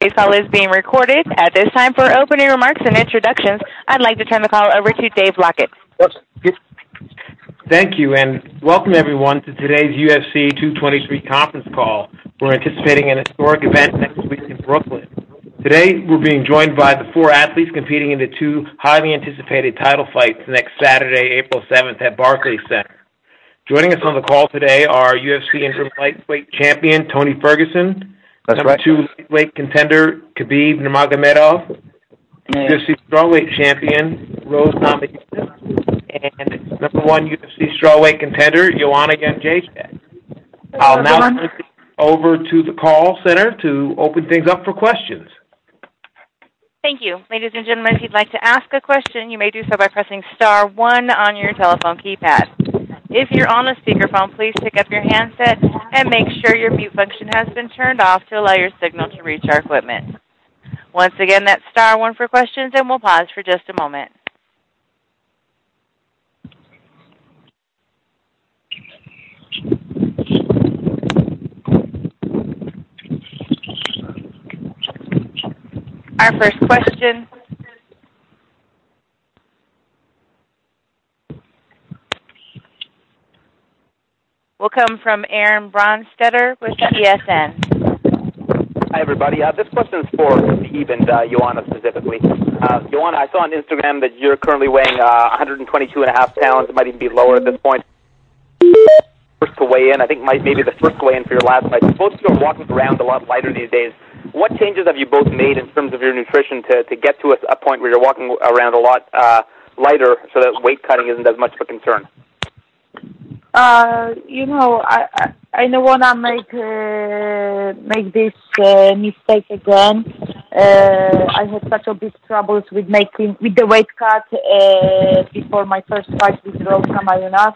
Today's call is being recorded. At this time, for opening remarks and introductions, I'd like to turn the call over to Dave Lockett. Thank you, and welcome everyone to today's UFC 223 conference call. We're anticipating an historic event next week in Brooklyn. Today, we're being joined by the four athletes competing in the two highly anticipated title fights next Saturday, April 7th at Barclays Center. Joining us on the call today are UFC interim lightweight champion Tony Ferguson, That's number right. 2 lightweight contender Khabib Nurmagomedov, UFC strawweight champion Rose Namajunas, and number 1 UFC strawweight contender Joanna Jedrzejczyk. I'll now turn it over to the call center to open things up for questions. Thank you. Ladies and gentlemen, if you'd like to ask a question, you may do so by pressing star 1 on your telephone keypad. If you're on a speakerphone, please pick up your handset and make sure your mute function has been turned off to allow your signal to reach our equipment. Once again, that's star 1 for questions, and we'll pause for just a moment. Our first question will come from Aaron Bronstetter with ESN. Hi, everybody. This question is for Khabib and Joanna specifically. Joanna, I saw on Instagram that you're currently weighing 122.5 pounds. It might even be lower at this point. First to weigh in, I think maybe the first to weigh in for your last fight. Both of you are walking around a lot lighter these days. What changes have you both made in terms of your nutrition to get to a point where you're walking around a lot lighter so that weight cutting isn't as much of a concern? I don't wanna make this mistake again. I had such a big troubles with the weight cut before my first fight with Rose Namajunas,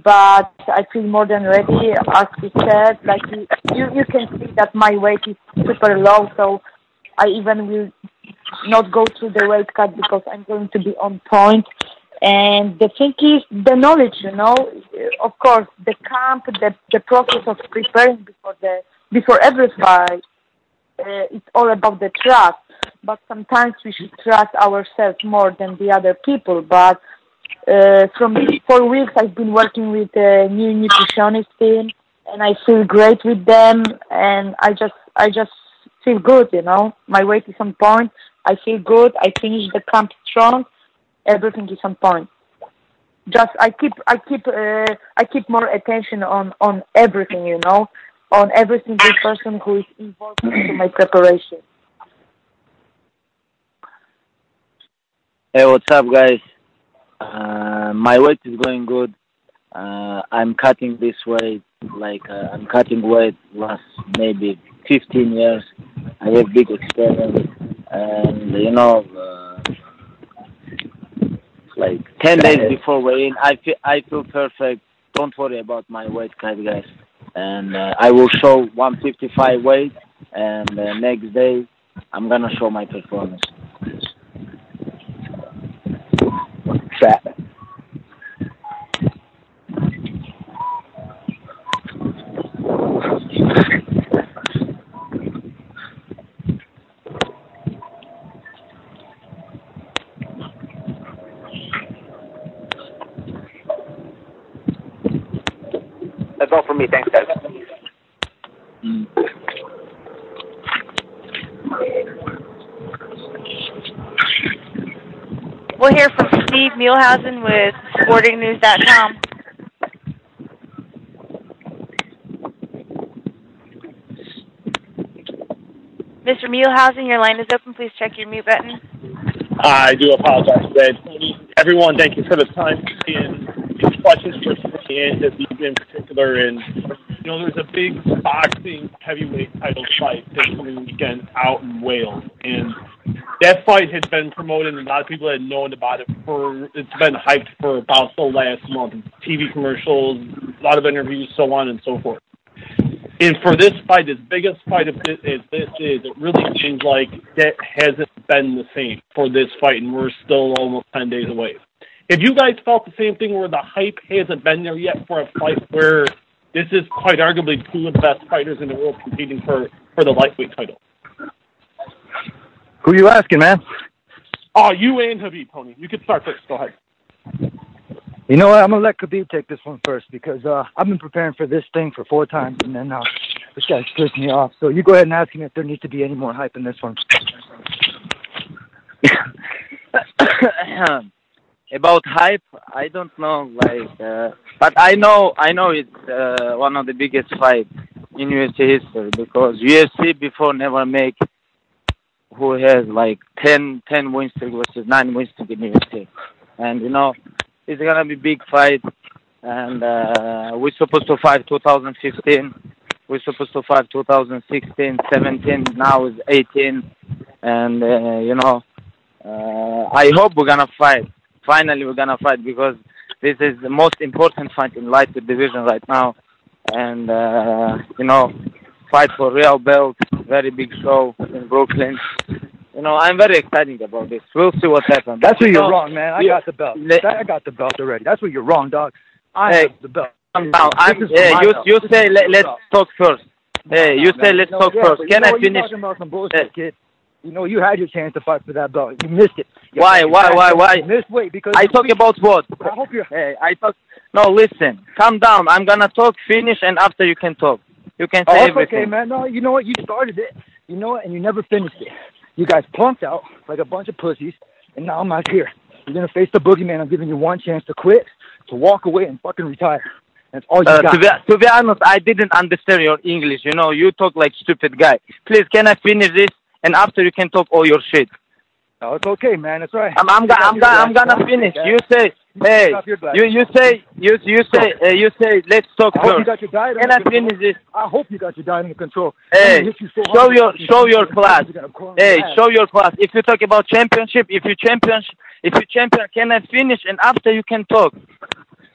but I feel more than ready. As we said, like you can see that my weight is super low, so I even will not go through the weight cut because I'm going to be on point. And the thing is the knowledge, of course, the camp, the process of preparing before every fight, it's all about the trust. But sometimes we should trust ourselves more than the other people. But from these 4 weeks, I've been working with a new nutritionist team, and I feel great with them, and I just feel good, My weight is on point. I feel good. I finished the camp strong. Everything is on point. Just I keep more attention on everything, on every single person who is involved in my preparation. Hey, what's up, guys? My weight is going good. I'm cutting this weight I'm cutting weight last maybe 15 years. I have big experience, and 10 days before weigh-in, I feel perfect. Don't worry about my weight cut, guys. And I will show 155 weight, and next day I'm gonna show my performance. Fat. That's all for me. Thanks, guys. We'll hear from Steve Muehlhausen with SportingNews.com. Mr. Muehlhausen, your line is open. Please check your mute button. I do apologize, Ed. Everyone, thank you for the time and these questions for and in particular. And there's a big boxing heavyweight title fight this coming weekend out in Wales, and that fight has been promoted, and a lot of people had known about it it's been hyped for about the last month. TV commercials, a lot of interviews, so on and so forth. And for this fight, as big a fight as this is, it really seems like that hasn't been the same for this fight, and we're still almost 10 days away. Have you guys felt the same thing where the hype hasn't been there yet for a fight where this is quite arguably two of the best fighters in the world competing for the lightweight title? Who you asking, man? Oh, you and Khabib, Tony. You can start first. Go ahead. You know what? I'm going to let Khabib take this one first because I've been preparing for this thing for 4 times, and then this guy's pissed me off. So you go ahead and ask him if there needs to be any more hype in this one. About hype, I don't know, but I know it's one of the biggest fights in UFC history because UFC before never make who has 10 win streak versus 9 win streak in UFC, and it's gonna be big fight, and we're supposed to fight 2015, we're supposed to fight 2016, 17, now it's 18, and I hope we're gonna fight. Finally, we're gonna fight because this is the most important fight in lightweight division right now, and fight for real belt, very big show in Brooklyn. I'm very excited about this. We'll see what happens. That's where you're wrong, man. I got the belt. I got the belt already. That's where you're wrong, dog. I have the belt. You say let's talk first. Hey, you say let's talk first. Can I finish? You're talking about some bullshit, kid. You had your chance to fight for that belt. You missed it. Why? You missed weight because I talk about what? I hope you're. Hey, No, listen. Calm down. I'm gonna talk. Finish, and after you can talk. You can say everything. Okay, man. No, you know what? You started it. You know what? And you never finished it. You guys plunked out like a bunch of pussies, and now I'm out here. You're gonna face the boogeyman. I'm giving you one chance to quit, to walk away, and fucking retire. That's all you got. To be honest, I didn't understand your English. You talk like stupid guy. Please, can I finish this? And after you can talk all your shit. No, it's okay, man. It's right. I'm gonna finish. You say, hey, you say, let's talk first. first. You got your diet can I finish this? I hope you got your diet under control. Hey, show your class. Hey, show your class. If you talk about championship, if you champion, can I finish? And after you can talk.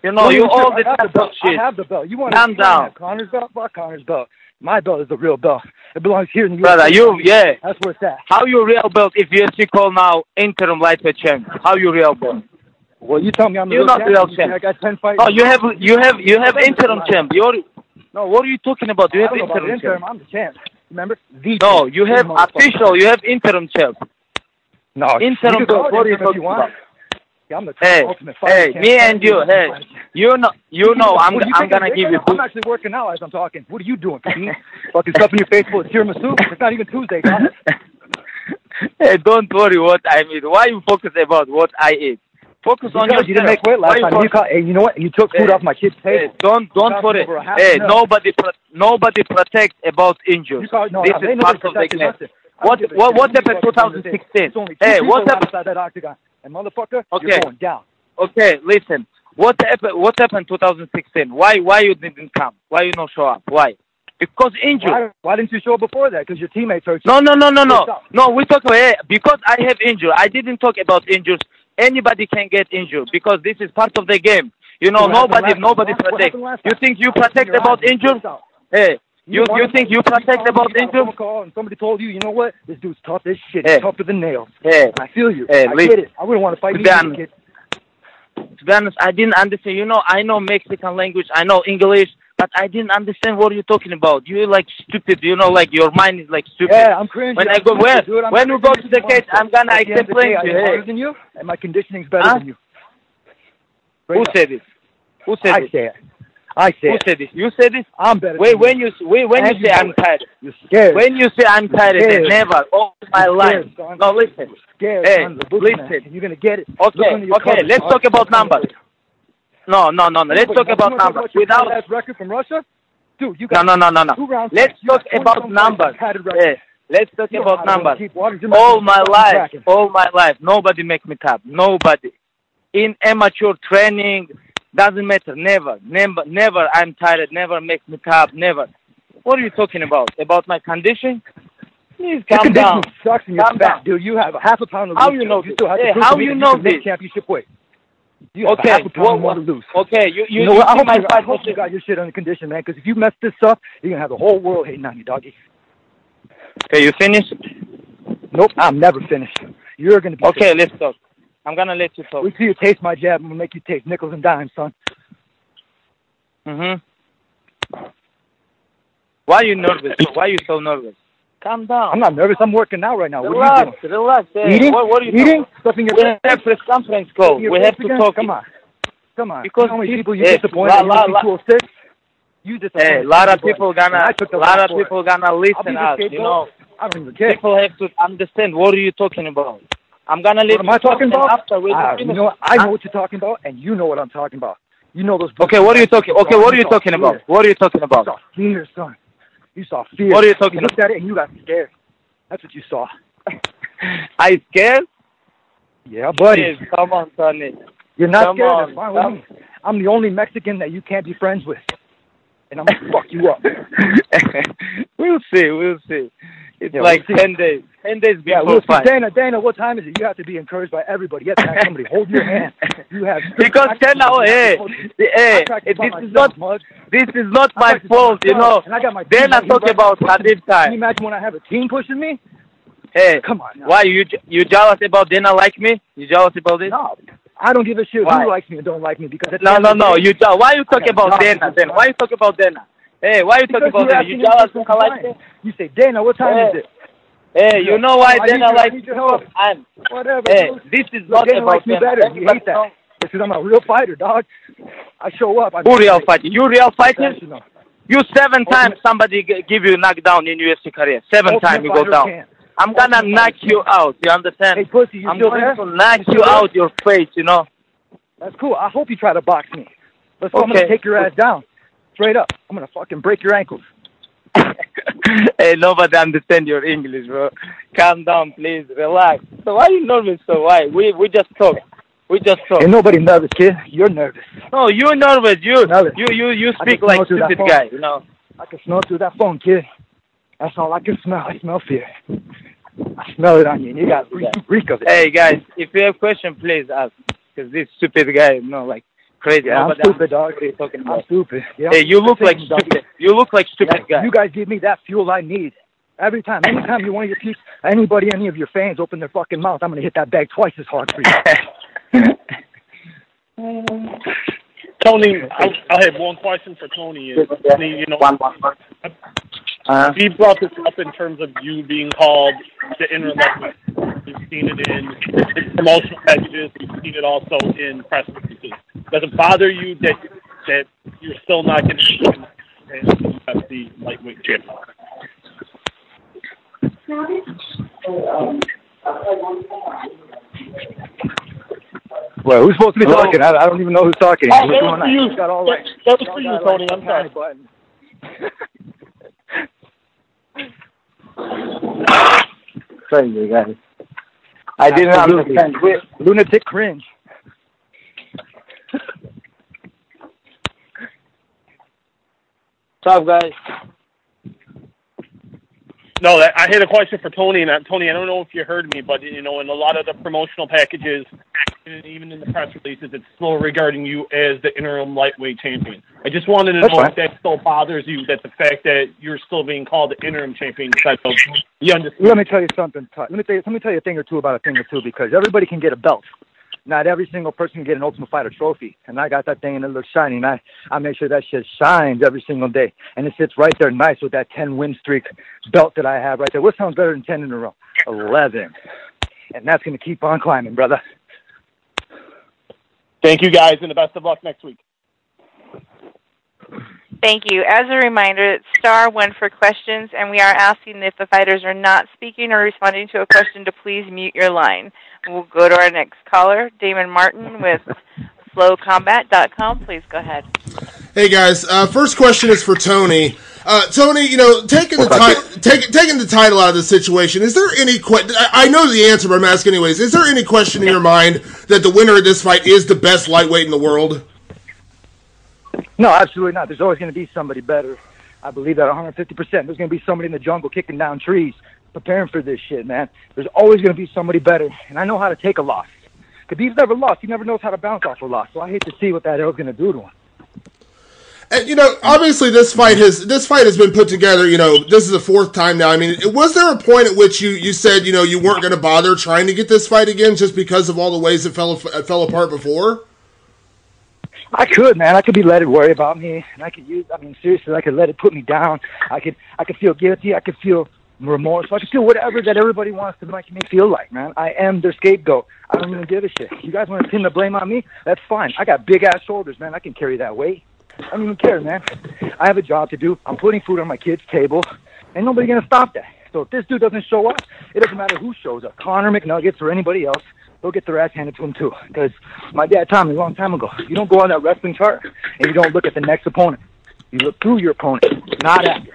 You all the time talk shit. I have the belt. You want calm down? Connor's belt? Fuck Connor's belt. My belt is the real belt. It belongs here in the brother, UFC. That's where it's at. How you real belt if UFC call now interim lightweight champ? How you real belt? Well, you tell me I'm the You're not real champ. I got 10 fights. Oh, you have interim champ. No, what are you talking about? You have interim champ. I'm the champ. Remember? No, you have official. You have interim champ. No, interim belt. What are you talking about? I'm the ultimate fighter. Hey, me and you. Hey, I'm gonna give you. I'm actually working out as I'm talking. What are you doing, Khabib? Fucking stuff in your face full of tiramisu? It's not even Tuesday, guys. Hey, don't worry what I eat. Why you focus about what I eat? Focus on yourself. You didn't make weight last time. Hey, you know what? You took food off my kid's table. Hey, don't worry. Hey, nobody protects about injuries. This is part of the game. What happened 2016? Hey, what happened outside that octagon? And motherfucker, you're going down. Okay, listen. What happened 2016? Why you didn't come? Why you not show up? Why? Because injured. Why didn't you show up before that? Because your teammates hurt you. No, we talk about because I have injury. I didn't talk about injuries. Anybody can get injured because this is part of the game. Nobody protects. You think you protect about injuries? Hey. You think you protect about injuries? And somebody told you, you know what? This dude's tough as shit. He's tougher than nails. I feel you. I get it. I wouldn't want to fight you. To be honest, I didn't understand. I know Mexican language. I know English. But I didn't understand what you're talking about. You're like stupid. Your mind is like stupid. Yeah, I'm cringy. When you go to the cage, I'm going to explain to you. I'm better than you, and my conditioning's better than you. Who said this? I say it. Who said this? You said this? I'm better. When you say I'm tired, you're scared. When you say I'm tired, never all my life. No, listen. Hey, listen. You're gonna get it. Okay. Let's talk about numbers. No. Let's talk about numbers. Without that record from Russia, dude, you got no. 2 rounds. Let's talk about numbers. Let's talk about numbers. All my life, nobody make me top. Nobody. In amateur training. Doesn't matter. Never. I'm tired. Never make me top. Never. What are you talking about? About my condition? Please calm down. Sucks in your fat, dude. You have half a pound of how you know this? How you know this? Championship weight. You have half a pound more to lose. Okay. You know what? I hope you got your shit under condition, man. Because if you mess this up, you're gonna have the whole world hating on you, doggy. Okay, you finished? Nope, I'm never finished. You're gonna be. Okay, let's talk. I'm gonna let you talk. We see you taste my jab. I'm gonna make you taste nickels and dimes, son. Why are you nervous? Why are you so nervous? Calm down. I'm not nervous. I'm working out right now. Relax, what are you doing? relax. Hey, Eating? What are you Eating? doing? Stuffing your We face? have press conference call. We have to talk. Come on. Come on. Because how many people you hey, disappointed at UFC 206? You disappointed. Hey, a lot of people gonna listen be the us. scapegoat. You know, I don't even care. people have to understand what are you talking about. I'm gonna let What am I talking about? After we You know what? I know what you're talking about, and you know what I'm talking about. You know those. Okay, what are you talking? Okay, what are you talking about? What are you talking about? You saw fear, son. You saw fear. What are you talking about? You looked at it and you got scared. That's what you saw. I scared? Yeah, buddy. Please, come on, Tony. You're not Come scared. on, That's fine with me. I'm the only Mexican that you can't be friends with, and I'm gonna fuck you up. We'll see. It's Yeah, like we'll see. 10 days. 10 days before Yeah, we'll see. fight. Dana, what time is it? You have to be encouraged by everybody. You have to have somebody hold your hand. You have Because 10 hours, this is not my fault, you know. And I got my Then I talk about Khabib time. Can you imagine when I have a team pushing me? Hey, come on. Now. Why you jealous about Dana like me? You jealous about this? No, I don't give a shit why? who likes me and don't like me because no. Why you talk about Dana then? Why you talk about Dana? Hey, why you talk about Dana? You jealous because I like me? You say Dana, what time is it? Hey, you know why Dana likes me? Whatever. Hey, this is not Dana about likes me better. You hate that. Because I'm a real fighter, dog. I show up. Who real fighter? You real fighter? You 7 times somebody give you knockdown in UFC career. 7 times you go down. I'm gonna knock you out. You understand? Hey, pussy, you I'm still going there? to knock you out your face. You know. That's cool. I hope you try to box me. Let's go. I'm gonna take your ass down. Straight up. I'm gonna fucking break your ankles. Hey, nobody understand your English, bro. Calm down, please. Relax. So why are you nervous? So why? We just talk. Ain't nobody nervous, kid. You're nervous. No, you're nervous. You speak like stupid guy. You know. I can smell through that phone, kid. That's all I can smell. I smell fear. I smell it on you, and you got reek of it. Hey, guys, if you have question, please ask. Because this stupid guy, like crazy. Yeah, I'm stupid, dog. What are you talking about? I'm stupid. Yeah, hey, you look like stupid. You look like stupid guy. You guys give me that fuel I need. Every time. Anytime you want your piece, any of your fans open their fucking mouth, I'm going to hit that bag twice as hard for you. Tony, I'll have one question for Tony. You know, he brought this up in terms of you being called the interim. We've seen it in promotional packages. We've seen it also in press releases. Does it bother you that you're still not going to be the lightweight champion? Well, who's supposed to be talking? I don't even know who's talking. That was for you. That was for you, Tony. I'm sorry. Crazy guys. I didn't understand. Lunatic cringe. What's up, guys? No, I had a question for Tony. And Tony, I don't know if you heard me, but you know, in a lot of the promotional packages, and even in the press releases, it's still regarding you as the interim lightweight champion. I just wanted to know if that still bothers you, that the fact that you're still being called the interim champion instead of the undisputed. Let me tell you something. Let me tell you a thing or two about a thing or two, because everybody can get a belt. Not every single person can get an Ultimate Fighter trophy. And I got that thing and it looks shiny. And I make sure that shit shines every single day. And it sits right there nice with that 10-win streak belt that I have right there. What sounds better than 10 in a row? 11. And that's going to keep on climbing, brother. Thank you, guys, and the best of luck next week. Thank you. As a reminder, it's *1 for questions, and we are asking if the fighters are not speaking or responding to a question to please mute your line. We'll go to our next caller, Damon Martin with flowcombat.com. Please go ahead. Hey, guys. First question is for Tony. Tony, you know, taking the title out of the situation, is there any I know the answer, but I'm asking anyways. Is there any question in your mind that the winner of this fight is the best lightweight in the world? No, absolutely not. There's always going to be somebody better. I believe that 150%. There's going to be somebody in the jungle kicking down trees, preparing for this shit, man. There's always going to be somebody better, and I know how to take a loss. Khabib's never lost. He never knows how to bounce off a loss, so I hate to see what that hell's going to do to him. And, you know, obviously this fight has been put together, you know, this is the 4th time now. I mean, was there a point at which you said, you know, you weren't going to bother trying to get this fight again just because of all the ways it fell apart before? I could, man. I could be let it worry about me, and seriously, I could let it put me down. I could feel guilty. I could feel remorse. I can feel whatever that everybody wants to make me feel like, man. I am their scapegoat. I don't even give a shit. You guys want to pin the blame on me? That's fine. I got big-ass shoulders, man. I can carry that weight. I don't even care, man. I have a job to do. I'm putting food on my kid's table, and nobody's going to stop that. So if this dude doesn't show up, it doesn't matter who shows up. Connor McNuggets or anybody else, they'll get their ass handed to them too. Because my dad taught me a long time ago, you don't go on that wrestling chart and you don't look at the next opponent. You look through your opponent, not at you.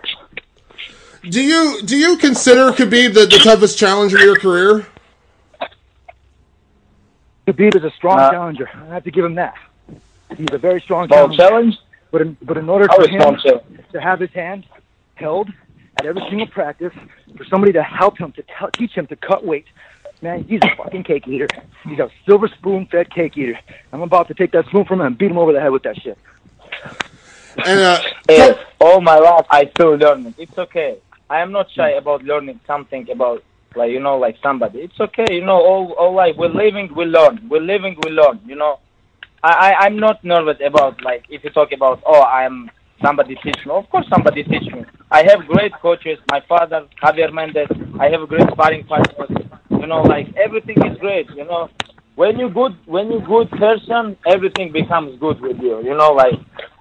Do you consider Khabib the toughest challenger of your career? Khabib is a strong challenger. I have to give him that. He's a very strong challenger. But in order for him to have his hand held at every single practice, for somebody to help him, to teach him to cut weight, man, he's a fucking cake eater. He's a silver spoon-fed cake eater. I'm about to take that spoon from him and beat him over the head with that shit. And all my life, I still learning. It's okay. I am not shy about learning something about, like, you know, like somebody. It's okay, you know, all life. We're living, we learn. We're living, we learn, you know. I'm not nervous about, like, if you talk about, I'm somebody teach me. Of course somebody teach me. I have great coaches. My father, Javier Mendez. I have a great sparring partners. You know, like, everything is great, you know. When you good person, everything becomes good with you. You know, like,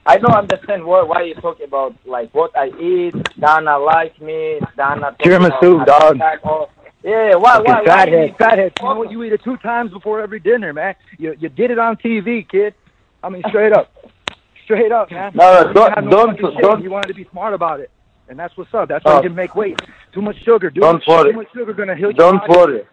I don't understand why you talk about, like, what I eat. Dana like me. Dana tiramisu, dog. Yeah, why? Fathead. You know what? You eat it 2 times before every dinner, man. You did it on TV, kid. I mean, straight up, man. No, don't. You wanted to be smart about it, and that's what's up. That's why you can make weight. Too much sugar, dude. Don't worry. Too much sugar gonna heal you. Don't worry.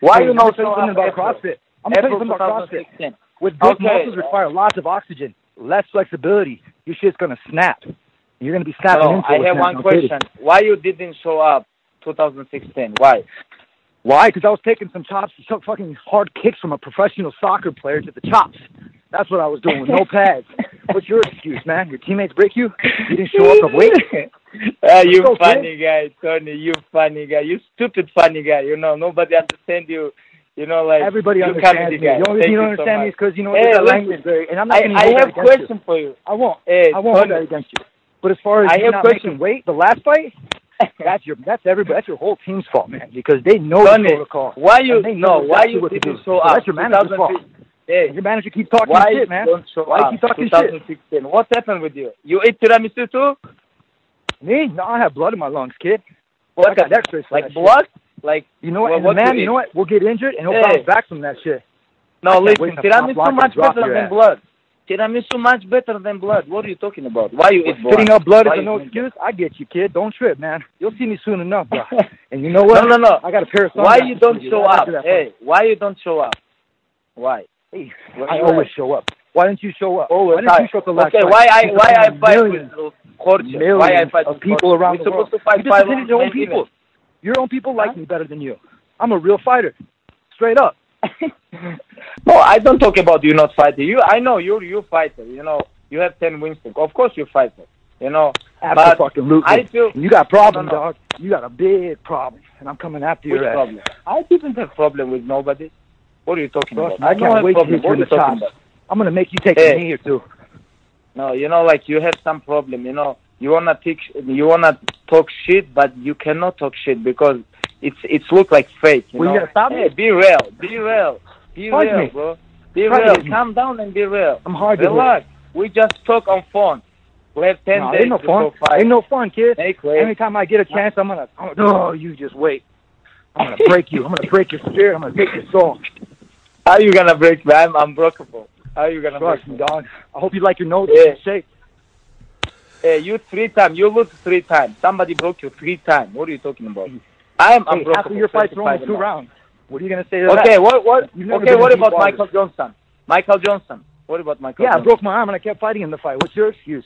Why you know something about CrossFit? I'm gonna tell you something about CrossFit. With big muscles require lots of oxygen, less flexibility. Your shit's gonna snap. You're gonna be snapping into it. I have one question. Why you didn't show up 2016? Why? Why? Because I was taking some fucking hard kicks from a professional soccer player to the chops. That's what I was doing with no pads. What's your excuse, man? Your teammates break you? You didn't show up to weight? You funny guy, Tony. You funny guy. You stupid funny guy. You know, nobody understands you. You know, like, everybody understands me. The only reason you don't understand me is because, you know, there's a language barrier. And I'm not going to I have a question for you. I won't hold that against you. But as far as you not making weight, the last fight, that's everybody. That's your whole team's fault, man. Because they know the protocol. Why you didn't show up? That's your manager's fault. Hey, your manager keeps talking shit, man. Why you keep talking 2016? Shit? What happened with you? You eat tiramisu too? Me? No, I have blood in my lungs, kid. What? I got X-rays like blood? Like, you know what? Man, you know what? We'll get injured and he'll bounce back from that shit. No, listen. Tiramisu much better than blood. Tiramisu much better than blood. What are you talking about? Why you eat blood? Spitting up blood is no excuse. I get you, kid. Don't trip, man. You'll see me soon enough, bro. And you know what? No. I got a pair of sunglasses. Why you don't show up? Hey, why you don't show up? Why? Hey, I always show up. Why didn't you show up? Why didn't you show up the last time? Why I fight with Jorge? Why I fight with people around the world? You just did your own people. Your own people like me better than you. I'm a real fighter. Straight up. No, I don't talk about you not fighting. I know you're fighter. You know, you have 10 wins. Of course you're fighter. You know, absolutely. I feel you got problems, dog. You got a big problem, and I'm coming after your ass. Problem? I didn't have problem with nobody. What are you talking about? I can't wait to hit you in the chops. I'm gonna make you take a knee or two. No, you know, like, you have some problem. You know, you wanna talk shit, but you cannot talk shit because it's look like fake. You know? You gotta stop me. Be real, bro. Be real. Calm down and be real. I'm hard Relax. We just talk on phone. We have 10 days ain't no fun. Ain't no fun, kid. Anytime I get a chance, you just wait. I'm gonna break you. I'm gonna break your spirit. I'm gonna break your soul. How are you gonna break me? I'm unbreakable. How are you gonna break me, dog? I hope you like your nose shake. Hey, you 3 times. You lose 3 times. Somebody broke you 3 times. What are you talking about? I am unbreakable. After your fight's only 2 rounds. What are you gonna say to that? Okay, what about Michael Johnson? What about Michael Johnson? I broke my arm and I kept fighting in the fight. What's your excuse?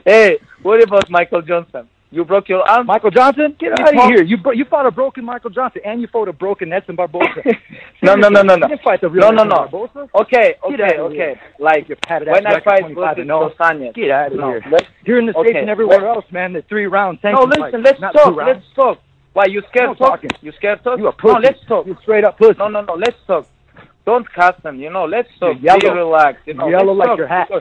Hey, what about Michael Johnson? You broke your arm? Michael Johnson? Get out of here. You fought a broken Michael Johnson and you fought a broken Edson Barbosa. No. You didn't fight the real Edson Barbosa. Okay. Like, when I fight versus Dos Anjos. Get out of here. Here in the States and everywhere else, man, the 3 round sanction fight. No, listen, let's talk. Why, you scared talking? You scared talking? You a pussy. No, let's talk. You straight up pussy. No, let's talk. Don't cuss them, you know, let's talk. Be relaxed. You know, yellow like your hat.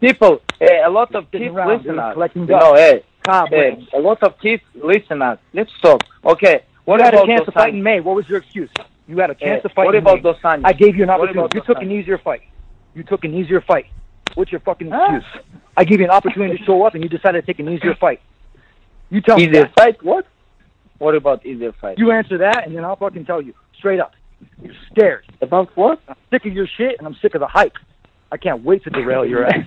People, a lot of kids listen to us. Collecting you know, Hey, a lot of kids listen us. Let's talk. Okay. What about a chance to fight in May? What was your excuse? You had a chance to fight in May. What about Dos Anjos? I gave you an opportunity. You took an easier fight. What's your fucking excuse? I gave you an opportunity to show up, and you decided to take an easier fight. You tell me easier fight? What? What about easier fight? You answer that, and then I'll fucking tell you straight up. You're scared. About what? I'm sick of your shit, and I'm sick of the hype. I can't wait to derail your ass.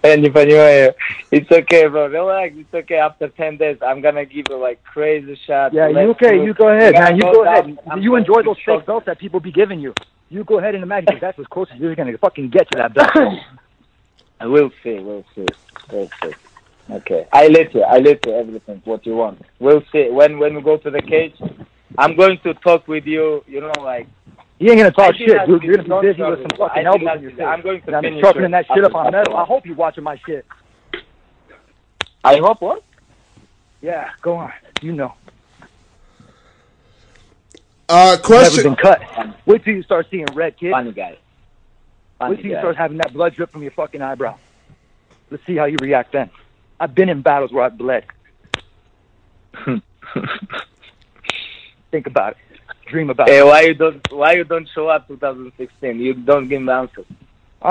And if anyway, it's okay, bro. Relax. It's okay. After 10 days, I'm gonna give you like crazy shots. Yeah, you okay? You go ahead, man. You go ahead. You enjoy those fake belts that people be giving you. You go ahead and imagine because that's as close as you're gonna fucking get to that belt. We'll see. Okay. I let you everything what you want. We'll see. When we go to the cage, I'm going to talk with you. You know, like. You ain't gonna talk shit, dude. You're gonna be busy with some fucking elbows in your face. I'm going to finish sharpening that shit up on metal. I hope you're watching my shit. I hope what? Yeah, go on. You know. Question. Never been cut. Wait till you start seeing red, kid. Funny guy. Wait till you start having that blood drip from your fucking eyebrow. Let's see how you react then. I've been in battles where I've bled. Think about it. Dream about it. Why you don't show up 2016? You don't give me answers.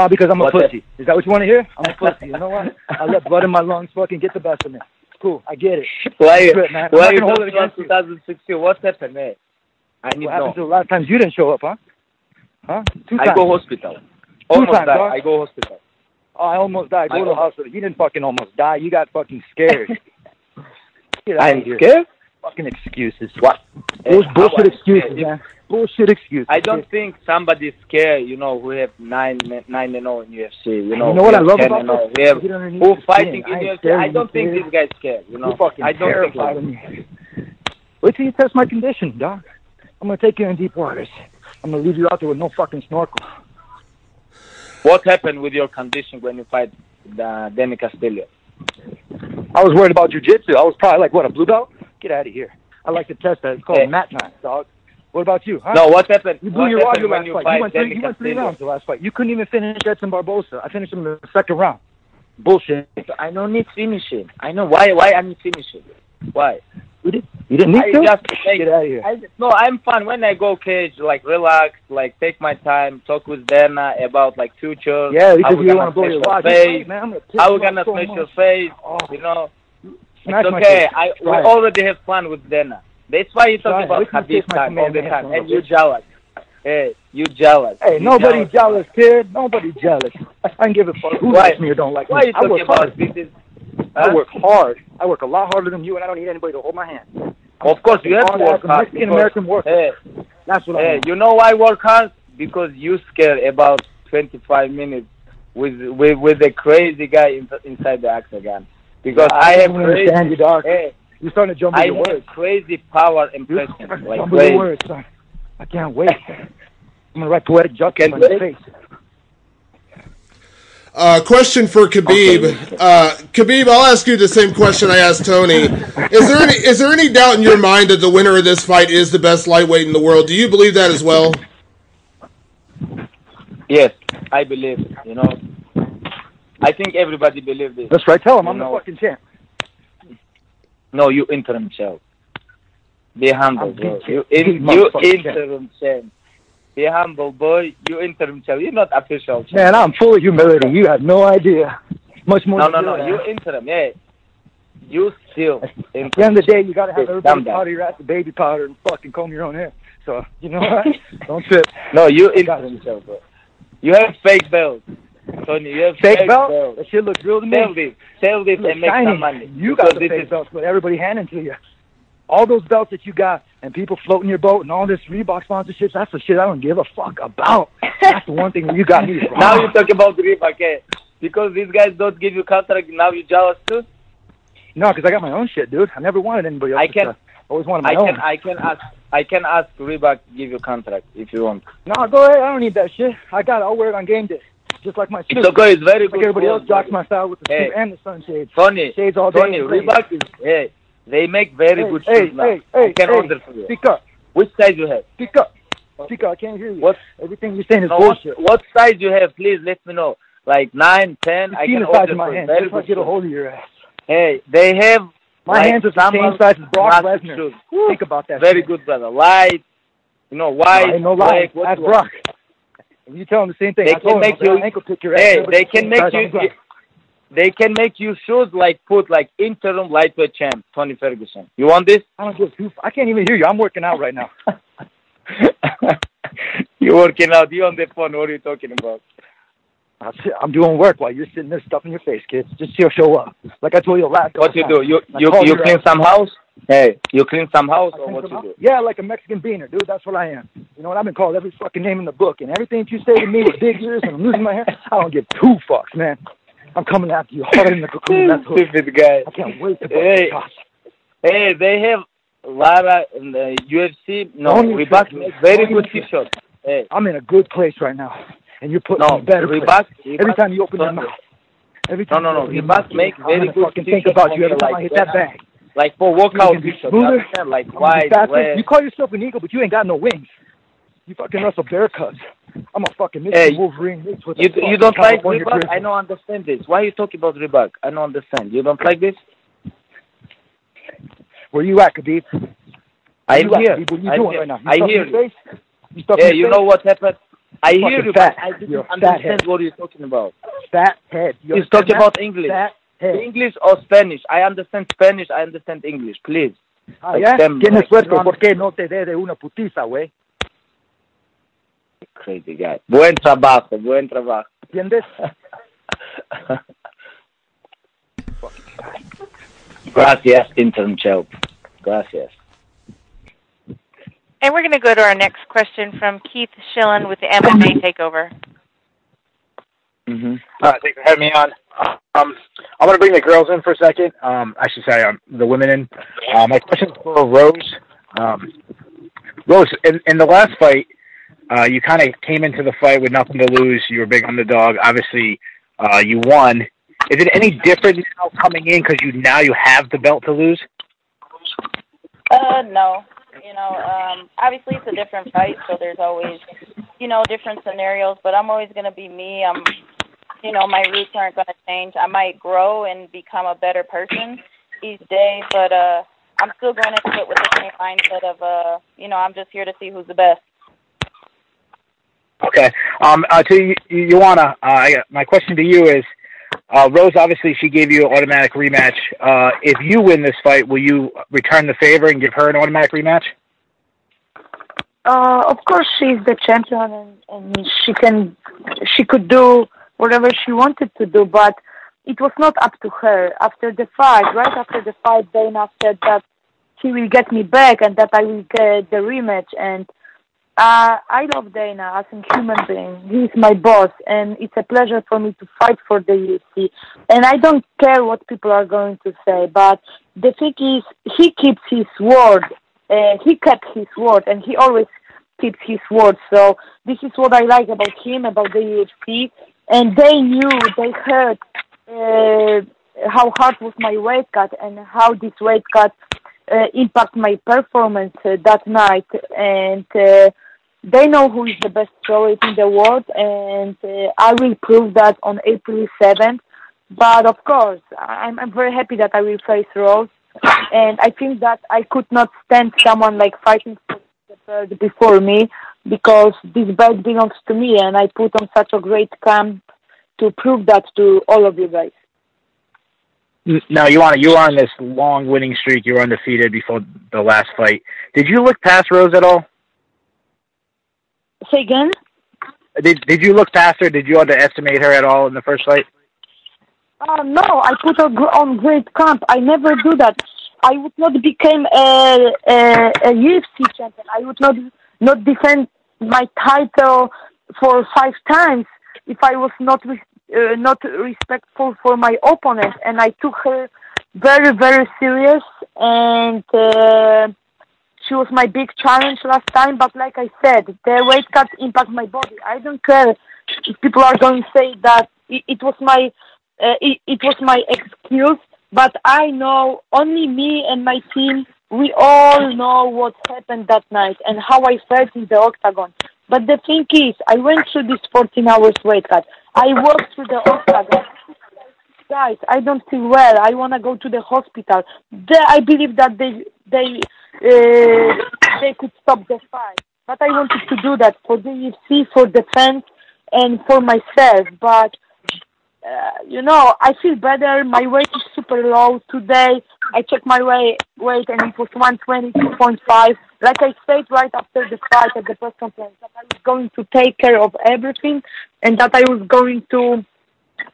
Because I'm a pussy. Is that what you want to hear? I'm a pussy. You know what? I let blood in my lungs fucking get the best of me. It's cool. I get it. Why you don't show up 2016? What happened, man? I need what happened to the last times you didn't show up, huh? 2 times. I go hospital. Almost died. I go hospital. Oh, I almost died. Go to the hospital. You didn't fucking almost die. You got fucking scared. I'm scared? Fucking excuses. What? Those bullshit excuses, man. Bullshit excuses. I don't think somebody's scared, you know, who have 9-0 in UFC. You know what I love about this? Who fighting in UFC. I don't think this guy's scared, you know. I don't think so. Wait till you test my condition, dog. I'm going to take you in deep waters. I'm going to leave you out there with no fucking snorkel. What happened with your condition when you fight Danny Castillo? I was worried about jiu-jitsu. I was probably like, what, a blue belt? Get out of here. I like to test that. It's called mat time, dog. What about you, huh? No, what happened? You blew your audio last fight. You went 3 rounds the last fight. You couldn't even finish Edson Barbosa. I finished him in the second round. Bullshit. I don't need finishing. I know why I need finishing. Why? You didn't need to? Get out of here. I'm fun when I go cage, like relax, like take my time, talk with Dana about like future. Yeah, because you want to blow your face. How we gonna smash your face? You know, it's okay. We already have fun with Dana. That's why you talk about Khabib time all the time, and you jealous. Hey, you jealous. Hey, nobody's jealous, kid. Nobody's jealous. I can give a fuck who likes me or don't like me. Why are you talking about this? I work hard. I work a lot harder than you, and I don't need anybody to hold my hand. Of course, you have to work hard. Mexican American worker. Hey, that's what I mean. You know why I work hard? Because you scared about 25 minutes with a crazy guy inside the octagon. Because I have crazy. You, dog. Hey, you're starting to jump in your words. I have crazy power impression. Like jump in your words, son. I can't wait. I'm gonna write poetic justice on your face. Question for Khabib. Khabib, I'll ask you the same question I asked Tony. Is there any doubt in your mind that the winner of this fight is the best lightweight in the world? Do you believe that as well? Yes, I believe. You know, I think everybody believes this. That's right. Tell him I'm the fucking champ. No, you interim champ. Be humble, bro. You interim champ. Be humble, boy. You interim champ. You're not official champ. Man, I'm full of humility. You have no idea. Much more. No. You interim. Yeah. You still. At the end of the day, you gotta have everybody powder your ass with baby powder and fucking comb your own hair. So you know what? Don't trip. No, you interim champ, bro. You have fake belts. Tony, you have fake belts. That shit looks real to me. Sell this and make some money. You got the fake belts, but everybody handing to you. All those belts that you got and people floating your boat and all this Reebok sponsorships, that's the shit I don't give a fuck about. That's the one thing that you got me wrong. Now you talk about Reebok, eh? Because these guys don't give you contract, now you jealous too? No, because I got my own shit, dude. I never wanted anybody else's stuff. I always wanted my own. I can ask Reebok to give you contract if you want. No, go ahead. I don't need that shit. I got it. I'll wear it on game day. Just like my suit. It's okay. It's very good. Like everybody else jocks my style with the suit and the sunshades. Tony, shades all day. Tony, Reebok is, they make very good shoes now. I can order for you. Speak up. Which size you have? Speak up. Speak up. I can't hear you. Everything you're saying is bullshit. What size you have? Please let me know. like 9, 10. I can order my for hands. very Just good get a shoes. hold of your ass. Hey, they have my hands are the same size as Brock Lesnar. Think about that. Very good, brother. Light, white. No lie. That's Brock. If you tell them the same thing, they can make you ankle pick your ass. Hey, they can make you. They can make you shoes put interim lightweight champ Tony Ferguson. You want this? I don't give two. I can't even hear you. I'm working out right now. You're working out. You on the phone? What are you talking about? I'm doing work while you're sitting there stuffing your face, kids. Just show up. Like I told you last time. What you do? You clean some house? Hey, you clean some house or what you do? Yeah, like a Mexican beaner, dude. That's what I am. You know what? I've been called every fucking name in the book, and everything you say to me with big ears and I'm losing my hair, I don't give two fucks, man. I'm coming after you harder than the cocoon. That's stupid guy. I can't wait to Hey, they have Lara in the UFC. No, Reebok makes very good t-shirts. Hey. I'm in a good place right now, and you're putting me in a better place. Every time you open your mouth. Every time no. Reebok make very good t-shirts. Think about you every time I hit that bag. Like for workout t-shirts. Like wide, red. You call yourself an eagle, but you ain't got no wings. You fucking wrestle bear cubs. I'm a fucking Michigan Wolverine. You don't like Reebok? I don't understand this. Why are you talking about Reebok? I don't understand. You don't like this? Where you at, Khabib? I'm here. What are you doing right now? I hear you. You know what happened? I hear you, but I didn't understand what you're talking about. Fat head. He's talking about English. English or Spanish? I understand Spanish. I understand English. Please. ¿Ya? Tienes suerte porque no te dé de una putiza, güey. Crazy guy. Buen trabajo. ¿Entiendes? Gracias, interim champ. Gracias. And we're going to go to our next question from Keith Schillen with the MMA Takeover. Mm-hmm. Thanks for having me on. I'm going to bring the girls in for a second. I should say the women in. My question is for Rose. Rose, in the last fight, you kind of came into the fight with nothing to lose. You were a big underdog. Obviously, you won. Is it any different now coming in because you have the belt to lose? No. Obviously it's a different fight, so there's always, different scenarios, but I'm always going to be me. My roots aren't going to change. I might grow and become a better person each day, but I'm still going into it with the same mindset of, I'm just here to see who's the best. Okay. To Joanna, my question to you is, Rose, obviously, she gave you an automatic rematch. If you win this fight, will you return the favor and give her an automatic rematch? Of course, she's the champion, and she could do whatever she wanted to do, but it was not up to her. After the fight, right after the fight, Dana said that she will get me back and that I will get the rematch, and I love Dana as a human being. He's my boss, and it's a pleasure for me to fight for the UFC. And I don't care what people are going to say, but the thing is, he keeps his word. He kept his word, and he always keeps his word. So this is what I like about him, about the UFC. And they heard how hard was my weight cut and how this weight cut impact my performance that night, and they know who is the best strawweight in the world, and I will prove that on April 7th. But of course, I'm very happy that I will face Rose, and I think that I could not stand someone like fighting for the belt before me, because this belt belongs to me, and I put on such a great camp to prove that to all of you guys. Now, you were on this long winning streak. You were undefeated before the last fight. Did you look past Rose at all? Say again? Did you look past her? Did you underestimate her at all in the first fight? No, I put her on great camp. I never do that. I would not become a UFC champion. I would not defend my title for 5 times if I was not respectful for my opponent, and I took her very, very serious, and she was my big challenge last time. But like I said, the weight cuts impact my body. I don't care if people are going to say that it was my excuse, but I know, only me and my team, we all know what happened that night and how I felt in the octagon. But the thing is, I went through this 14 hours weight cut. I walk through the octagon. Guys, I don't feel well. I want to go to the hospital. I believe that they could stop the fight. But I wanted to do that for the UFC, for the fans, and for myself. But, I feel better. My weight is super low. Today, I checked my weight and it was 122.5. Like I said right after the fight at the press conference, that I was going to take care of everything and that I was going to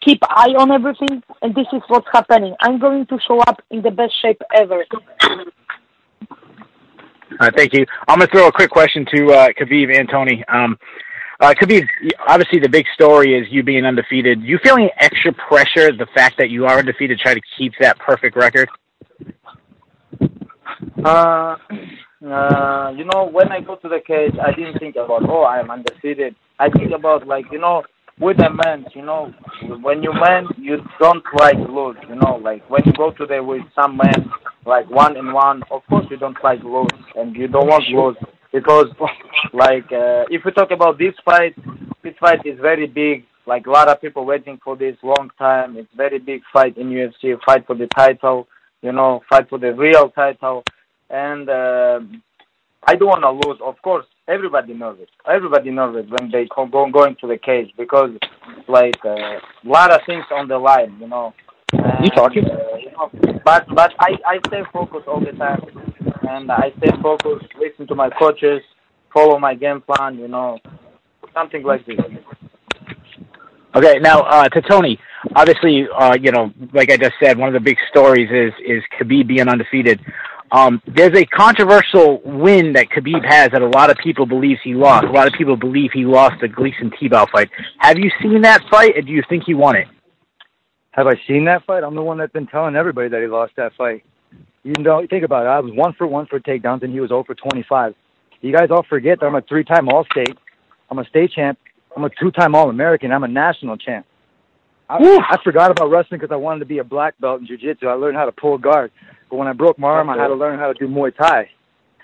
keep eye on everything. And this is what's happening. I'm going to show up in the best shape ever. Thank you. I'm going to throw a quick question to Khabib and Tony. Khabib, obviously the big story is you being undefeated. Do you feel any extra pressure, the fact that you are undefeated, to try to keep that perfect record? When I go to the cage, I didn't think about, I'm undefeated. I think about, with the men, when you men, you don't lose, when you go to the with some men, 1-1, of course you don't lose, and you don't want to lose, because, if we talk about this fight is very big, a lot of people waiting for this long time. It's very big fight in UFC, fight for the title, fight for the real title, and I don't want to lose, of course. Everybody nervous when they go into the cage, because a lot of things on the line, And, you talking? But I stay focused all the time, and I stay focused, listen to my coaches, follow my game plan, something like this. Okay, now to Tony. Obviously, like I just said, one of the big stories is Khabib being undefeated. There's a controversial win that Khabib has that a lot of people believe he lost. A lot of people believe he lost the Gleason-Tebow fight. Have you seen that fight, or do you think he won it? Have I seen that fight? I'm the one that's been telling everybody that he lost that fight. Think about it. I was 1 for 1 for takedowns, and he was 0 for 25. You guys all forget that I'm a 3-time All-State. I'm a state champ. I'm a 2-time All-American. I'm a national champ. I forgot about wrestling because I wanted to be a black belt in jiu-jitsu. I learned how to pull guard. But when I broke my arm, I had to learn how to do Muay Thai.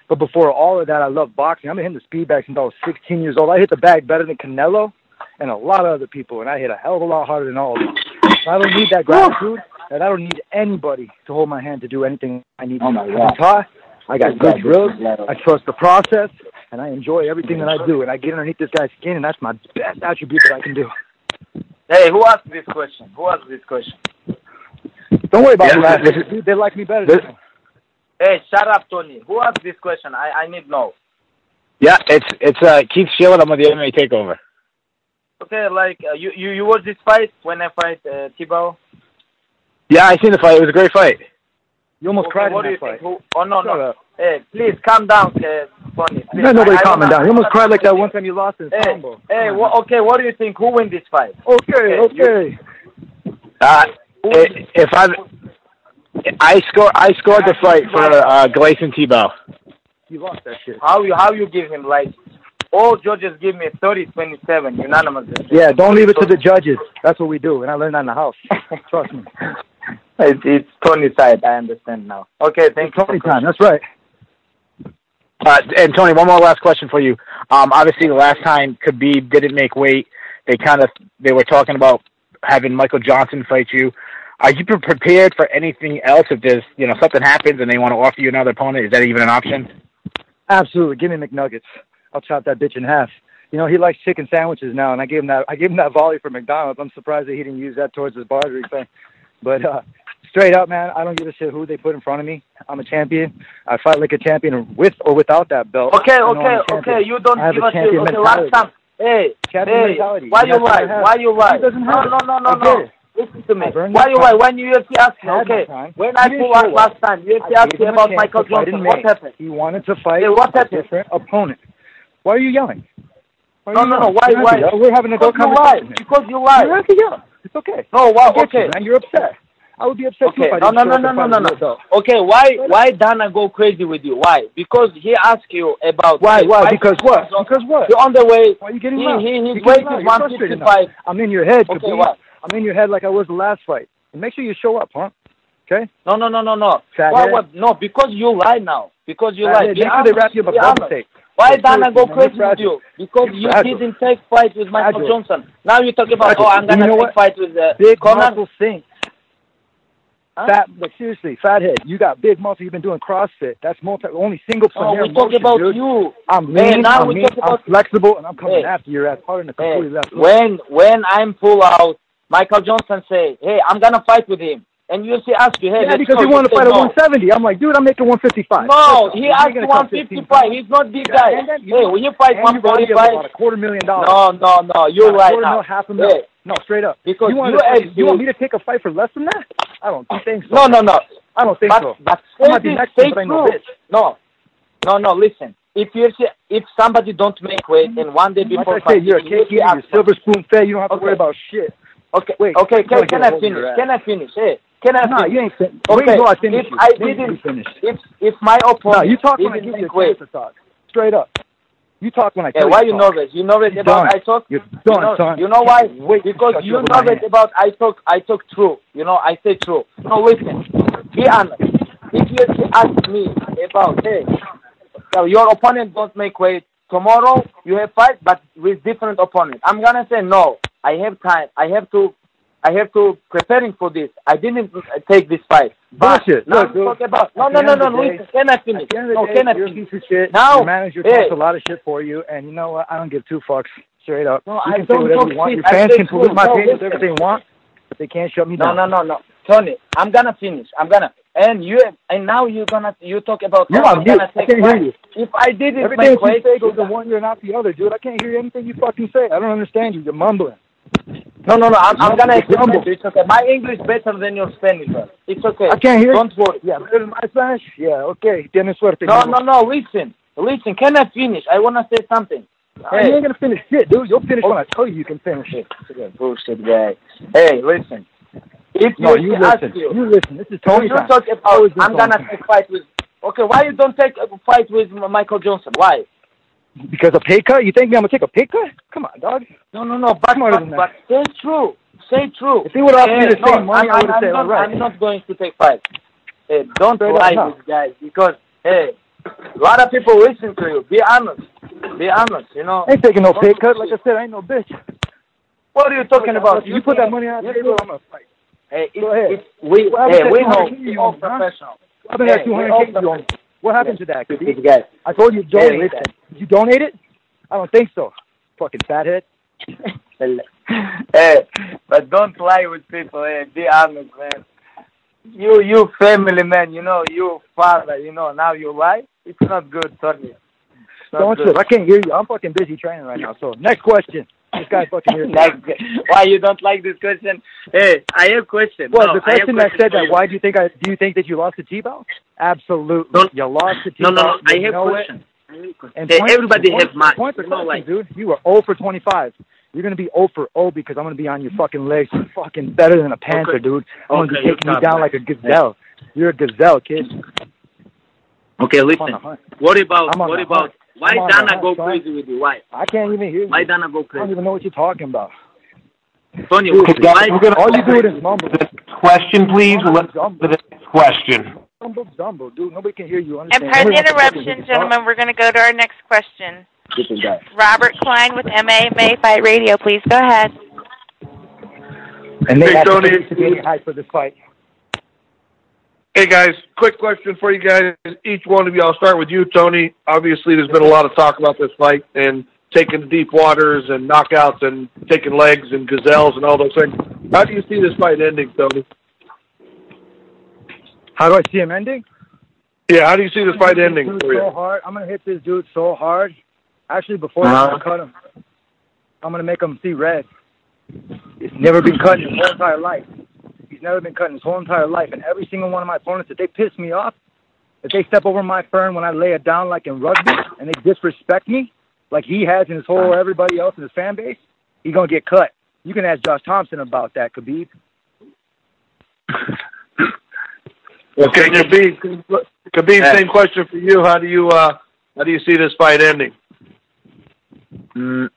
But before all of that, I loved boxing. I've been hitting the speed bag since I was 16 years old. I hit the bag better than Canelo and a lot of other people, and I hit a hell of a lot harder than all of them. So I don't need that gratitude, and I don't need anybody to hold my hand to do anything I need. I'm taught. I got good drills. I trust the process, and I enjoy everything that I do. And I get underneath this guy's skin, and that's my best attribute that I can do. Hey, who asked this question? Don't worry about that. They like me better than me. Hey, shut up, Tony. Who asked this question? I need to know. Yeah, it's Keith Shillett. I'm with the MMA Takeover. Okay, you watched this fight when I fight Tebow? Yeah, I seen the fight. It was a great fight. You almost cried in that fight. No. Hey, please calm down, Tony. There's nobody calming down. You almost cried like that one time you lost in Istanbul. Hey, okay, what do you think? Who win this fight? Okay. If I scored the fight for Gleason-Tebow. You lost that shit. How you give him all judges give me 30-27 unanimous. Yeah, don't leave it to the judges. That's what we do, and I learned that in the house. Trust me. It's Tony's side. I understand now. Okay, thank you. Tony time. That's right. And Tony, one more last question for you. Obviously, the last time Khabib didn't make weight, they were talking about having Michael Johnson fight you. Are you prepared for anything else if there's something happens and they want to offer you another opponent? Is that even an option? Absolutely. Give me McNuggets. I'll chop that bitch in half. He likes chicken sandwiches now, and I gave him that volley for McDonald's. I'm surprised that he didn't use that towards his bartering thing. But straight up, man, I don't give a shit who they put in front of me. I'm a champion. I fight like a champion with or without that belt. Okay. You don't give a shit. Okay, last time. Hey, why you lie? No. Listen to me. Why you lie? When UFC asked me, when I pulled out last time, UFC asked me about Michael Johnson. What happened? He wanted to fight a different opponent. Why are you yelling? No. Why? We're having a good conversation. Because you lie. You have to yell. It's okay. No, okay. Man, you're upset. I would be upset too. No. Okay, why Dana go crazy with you? Why? Because he asked you about why? Because what? You're on the way. Why are you getting loud? His weight is 155. I'm in your head. Okay, what? I'm in your head like I was the last fight. And make sure you show up, huh? Okay? No. What? No, because you lie now. Because you lie. Make sure they wrap you up a bump steak. Why Dana go crazy with you? Because you didn't take fight with Michael Johnson. Now you talk about, I'm gonna take fight with big Conor. muscle thing. Fat, like seriously, fathead. You got big muscle. You've been doing CrossFit. That's only single player. We talk about dude. you. I'm lean. I'm flexible, and I'm coming after your ass harder than completely left. When I'm full out, Michael Johnson say, "Hey, I'm gonna fight with him." And UFC ask you, "Hey, because he wanted to fight at 170." I'm like, dude, I'm making 155. No, he asked 155. He's not big guy. Hey, when you fight 145, about $250,000. No, you're right now. $250,000. No, straight up. Because you want me to take a fight for less than that? I don't think so. No. I don't think so. But stay true. No. Listen. If somebody don't make weight and one day before fight, you're a cake, you're silver spoon fed. You don't have to worry about shit. Okay. Wait. Okay. Can I finish? Hey. No, you ain't finished. Okay. If my opponent, no, you talk when I give you a chance to talk. Straight up. You talk when I tell you. Why you nervous? You nervous about I talk? You're done, son. You know why? Because you nervous about I talk true. You know, I say true. No, listen. Be honest. If you ask me about, hey, your opponent don't make weight, tomorrow you have fight, but with different opponent. I'm gonna say no. I have time. I have to preparing for this. I didn't take this fight. But now talk about no. Listen, can I finish? No, can I finish? Now, your manager talks a lot of shit for you, and you know what? I don't give two fucks. Straight up. No, you can say whatever you want. Your fans can pollute my page whatever they want, but they can't shut me down. No. Tony, I'm gonna finish. And now you talk about. No, I can't hear you. If I didn't everything you say goes to one ear, not the other, dude. I can't hear anything you fucking say. I don't understand you. You're mumbling. No. I'm gonna explain to you. It's okay. My English better than your Spanish, bro. It's okay. I can't hear you. Don't worry. Yeah, better than my Spanish? Yeah, okay. Tienes suerte. No. Listen. Can I finish? I wanna say something. Hey. You ain't gonna finish shit, dude. You'll finish when I tell you can finish it. Bullshit guy. Hey, listen. If you listen. This is Tony. You talk about I'm gonna take fight with. Okay, why you don't take a fight with Michael Johnson? Why? Because a pay cut? You think me I'm gonna take a pay cut? Come on, dog. No. But say true. Say true. If he would offer me the same money, I would say all right. I'm not going to take fight. Hey, don't lie, these guys, because a lot of people listen to you. Be honest. You know. I ain't taking no pay cut. Like I said, I ain't no bitch. What are you talking about? You put that money on the table, I'm gonna fight. Hey, we know you're all professional. What happened to that $200K? What happened to that? I told you to donate it. Did you donate it? I don't think so. Fucking fathead. Hey, but don't lie with people. Hey, be honest, man. You family man. You know, you father. You know, now you lie. It's not good, Tony. Don't slip. I can't hear you. I'm fucking busy training right now. So next question. This guy fucking here. Why you don't like this question? Hey, I have a question. Well, the question that said that, why do you think that you lost to T-Bow? Absolutely. You lost to T-Bow. No. I have a question. And everybody has mine. Dude, you were 0 for 25. You're going to be 0 for 0 because I'm going to be on your fucking legs. You're fucking better than a panther, dude. I'm going to be taking you down like a gazelle. You're a gazelle, kid. Okay, listen. What about why Dana go crazy with you? Why? I can't even hear you. Why Dana go crazy? I don't even know what you're talking about. Tony, all you do is mumble. Question, please. Let's go to the next question. Dumbo, dude. Nobody can hear you. And pardon the interruption, gentlemen. We're going to go to our next question. Robert Klein with MMA Fight Radio. Please go ahead. And they have to be hype for this fight. Hey, guys, quick question for you guys. Each one of you, I'll start with you, Tony. Obviously, there's been a lot of talk about this fight and taking deep waters and knockouts and taking legs and gazelles and all those things. How do you see this fight ending, Tony? How do I see him ending? Yeah, how do you see this fight ending for you? So hard. I'm going to hit this dude so hard. Actually, before I cut him, I'm going to make him see red. He's never been cut in his whole entire life. He's never been cut in his whole entire life. And every single one of my opponents, if they piss me off, if they step over my fern when I lay it down like in rugby, and they disrespect me, like he has in his whole everybody else in his fan base, he's going to get cut. You can ask Josh Thompson about that, Khabib. Okay, Khabib, same question for you. How do you see this fight ending? I'm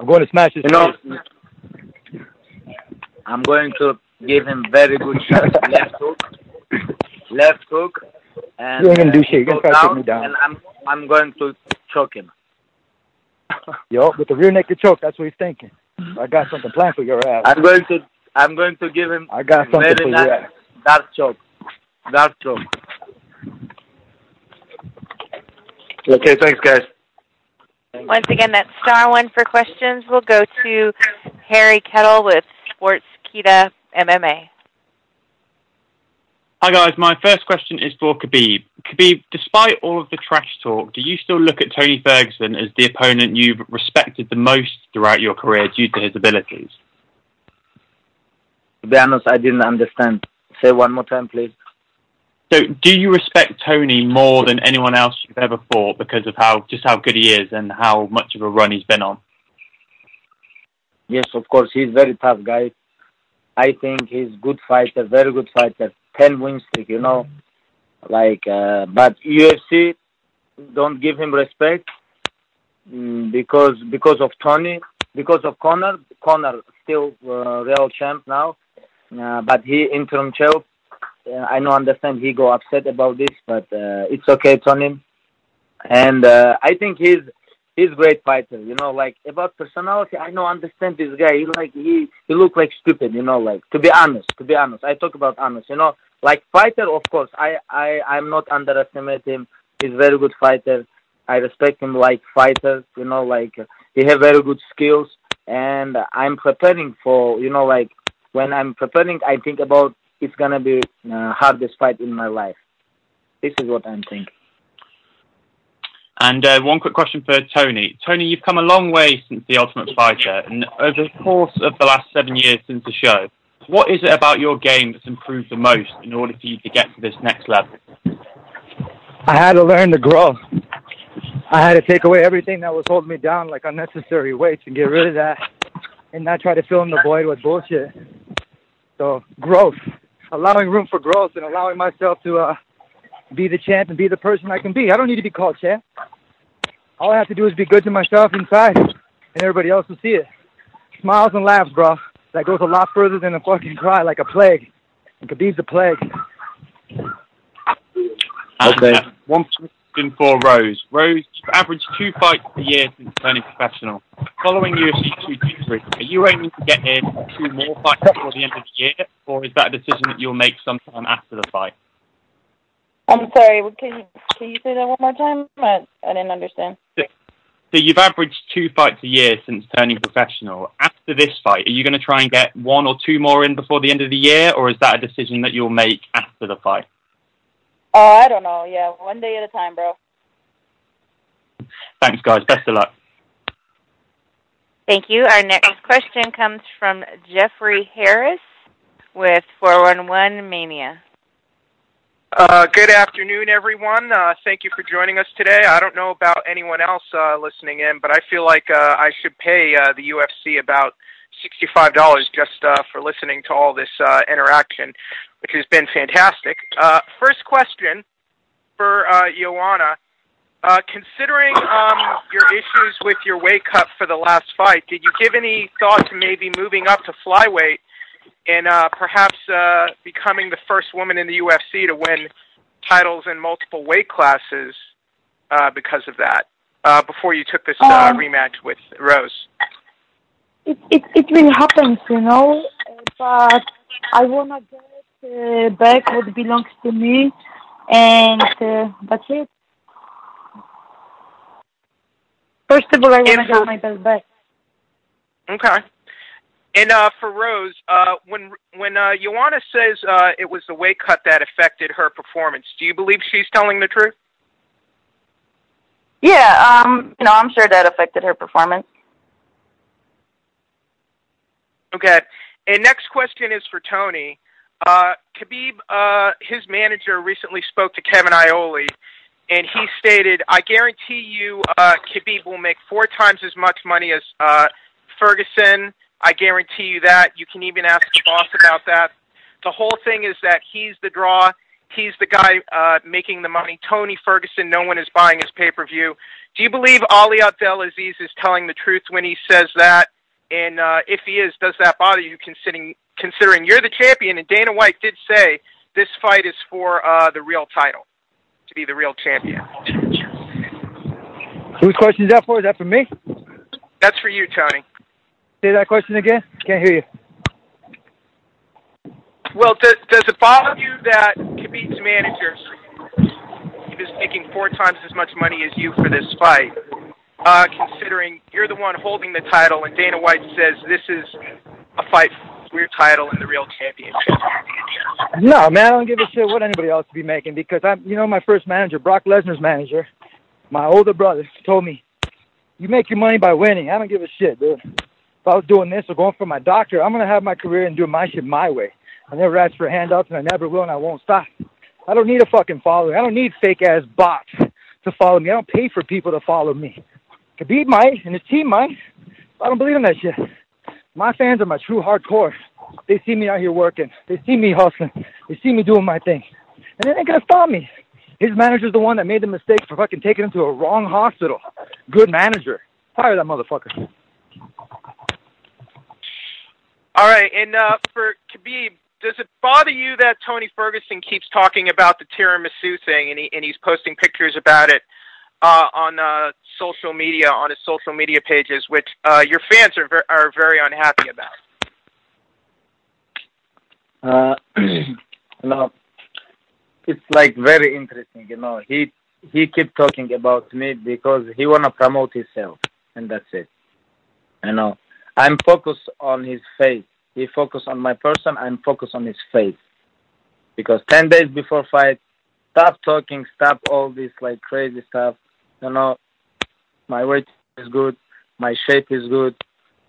going to smash his face. I'm going to give him very good shot. Left hook. And you ain't gonna do shit. You're gonna try to take me down. And I'm going to choke him. Yo, with the rear naked choke, that's what he's thinking. I got something planned for your ass. I'm going to give him I got something very for nice your ass. dark choke. Dark choke. Okay, thanks, guys. Once again, that's *1 for questions. We'll go to Harry Kettle with Sportskeeda MMA. Hi guys, my first question is for Khabib. Khabib, despite all of the trash talk, do you still look at Tony Ferguson as the opponent you've respected the most throughout your career due to his abilities? To be honest, I didn't understand. Say one more time, please. So, do you respect Tony more than anyone else you've ever fought because of how good he is and how much of a run he's been on? Yes, of course. He's very tough guy. I think he's good fighter, very good fighter. 10 win streak, you know. But UFC don't give him respect because of Tony, because of Conor. Conor still real champ now, but he interim champ. I know, understand he go upset about this, but it's okay, Tony. And I think he's great fighter. You know, about personality, I know, understand this guy. He look like stupid. You know, to be honest, I talk about honest. You know, fighter, of course, I'm not underestimate him. He's very good fighter. I respect him like fighter. You know, he have very good skills. And I'm preparing for, you know, when I'm preparing, I think about it's gonna be hardest fight in my life. This is what I'm thinking. And one quick question for Tony. Tony, you've come a long way since The Ultimate Fighter, and over the course of the last 7 years since the show, what is it about your game that's improved the most in order for you to get to this next level? I had to learn to grow. I had to take away everything that was holding me down, like unnecessary weights, and get rid of that, and not try to fill in the void with bullshit. So growth, allowing room for growth, and allowing myself to be the champ and be the person I can be. I don't need to be called champ. All I have to do is be good to myself inside, and everybody else will see it. Smiles and laughs, bro. That goes a lot further than a fucking cry, like a plague. And Khabib's a plague. Okay. One question for Rose. Rose, you've averaged 2 fights a year since turning professional. Following UFC 223, are you aiming to get in 2 more fights before the end of the year, or is that a decision that you'll make sometime after the fight? I'm sorry, can you say that one more time? I didn't understand. So you've averaged 2 fights a year since turning professional. After this fight, are you going to try and get 1 or 2 more in before the end of the year, or is that a decision that you'll make after the fight? I don't know. Yeah, one day at a time, bro. Thanks, guys. Best of luck. Thank you. Our next question comes from Jeffrey Harris with 411 Mania. Good afternoon, everyone. Thank you for joining us today. I don't know about anyone else listening in, but I feel like I should pay the UFC about $65 just for listening to all this interaction, which has been fantastic. First question for Joanna. Considering your issues with your weight cut for the last fight, did you give any thought to maybe moving up to flyweight and perhaps becoming the first woman in the UFC to win titles in multiple weight classes because of that, before you took this rematch with Rose? It will happen, you know, but I want to get back what belongs to me, and that's it. First of all, I want to get my belt back. Okay. And for Rose, when Joanna says it was the weight cut that affected her performance, do you believe she's telling the truth? Yeah, I'm sure that affected her performance. Okay. And next question is for Tony. Khabib, his manager recently spoke to Kevin Iole, and he stated, "I guarantee you Khabib will make 4 times as much money as Ferguson. I guarantee you that. You can even ask the boss about that. The whole thing is that he's the draw. He's the guy making the money. Tony Ferguson, no one is buying his pay-per-view." Do you believe Ali Abdelaziz is telling the truth when he says that? And if he is, does that bother you, considering you're the champion? And Dana White did say this fight is for the real title, to be the real champion. Whose question is that for? Is that for me? That's for you, Tony. Say that question again. Can't hear you. Well, does it bother you that Khabib's manager is making 4 times as much money as you for this fight, considering you're the one holding the title and Dana White says this is a fight for your title and the real championship? No, man, I don't give a shit what anybody else be making because my first manager, Brock Lesnar's manager, my older brother, told me, you make your money by winning. I don't give a shit, dude. If I was doing this or going for my doctor, I'm going to have my career and do my shit my way. I never asked for handouts, and I never will, and I won't stop. I don't need a fucking following. I don't need fake-ass bots to follow me. I don't pay for people to follow me. Khabib might, and his team might. I don't believe in that shit. My fans are my true hardcore. They see me out here working. They see me hustling. They see me doing my thing. And they ain't going to stop me. His manager's the one that made the mistake for fucking taking him to a wrong hospital. Good manager. Fire that motherfucker. All right, and for Khabib, does it bother you that Tony Ferguson keeps talking about the tiramisu thing, and he's posting pictures about it on social media, on his social media pages, which your fans are very unhappy about? No, it's like very interesting. He keep talking about me because he wanna promote himself, and that's it. I'm focused on his face. He focused on my person. I'm focused on his face. Because 10 days before fight, stop talking, stop all this like crazy stuff. My weight is good, my shape is good,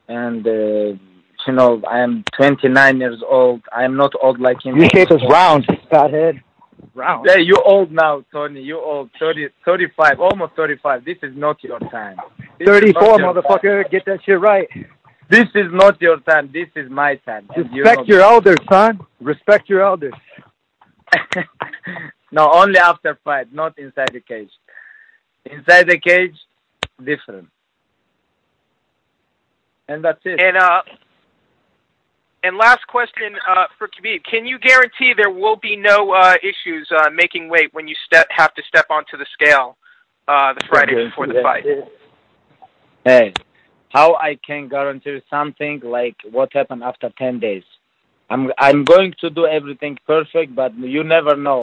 and I am 29 years old. I am not old like him. Your shape is round, fathead. Round. Yeah, you old now, Tony. You old, 35, almost 35. This is not your time. 34, motherfucker. Get that shit right. This is not your time. This is my time. Respect your elders, son. Respect your elders. No, only after fight, not inside the cage. Inside the cage, different. And that's it. And last question for Khabib. Can you guarantee there will be no issues making weight when you have to step onto the scale the Friday before the fight? Hey. How I can guarantee something like what happened after 10 days? I'm going to do everything perfect, but you never know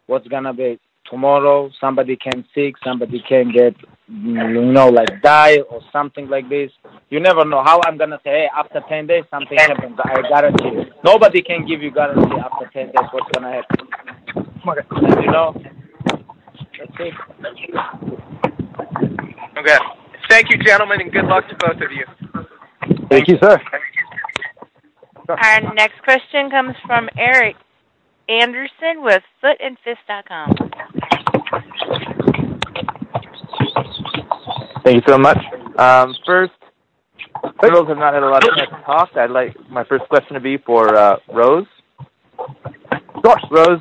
what's gonna be tomorrow. Somebody can sick, somebody can get, like die or something like this. You never know. How I'm gonna say, hey, after 10 days something happens. I guarantee you. Nobody can give you guarantee after 10 days what's gonna happen. That's it. Okay. Thank you, gentlemen, and good luck to both of you. Thank you, sir. Our next question comes from Eric Anderson with footandfist.com. Thank you so much. First, girls have not had a lot of chance to talk. I'd like my first question to be for Rose. Rose,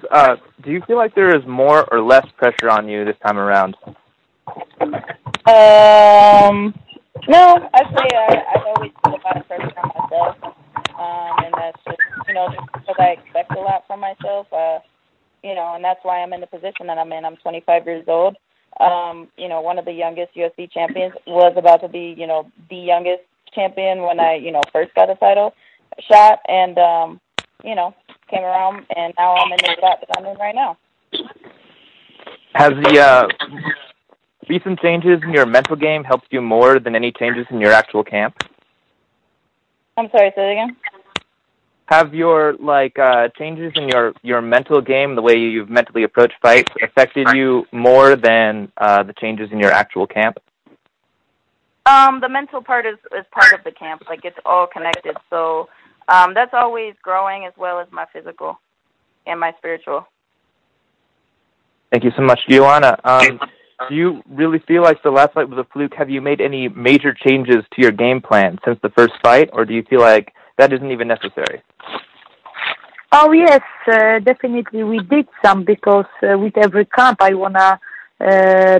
do you feel like there is more or less pressure on you this time around? No, I'd say I always put a lot of pressure on myself, and that's just, just because I expect a lot from myself, and that's why I'm in the position that I'm in. I'm 25 years old. One of the youngest UFC champions, was about to be, the youngest champion when I, first got a title shot, and, came around, and now I'm in the spot that I'm in right now. Has the recent changes in your mental game helped you more than any changes in your actual camp? I'm sorry, say it again? Have your changes in your mental game, the way you've mentally approached fights, affected you more than the changes in your actual camp? The mental part is part of the camp. Like, it's all connected. So that's always growing, as well as my physical and my spiritual. Thank you so much, Joanna. Do you really feel like the last fight was a fluke? Have you made any major changes to your game plan since the first fight, or do you feel like that isn't even necessary? Oh, yes, definitely we did some, because with every camp I want to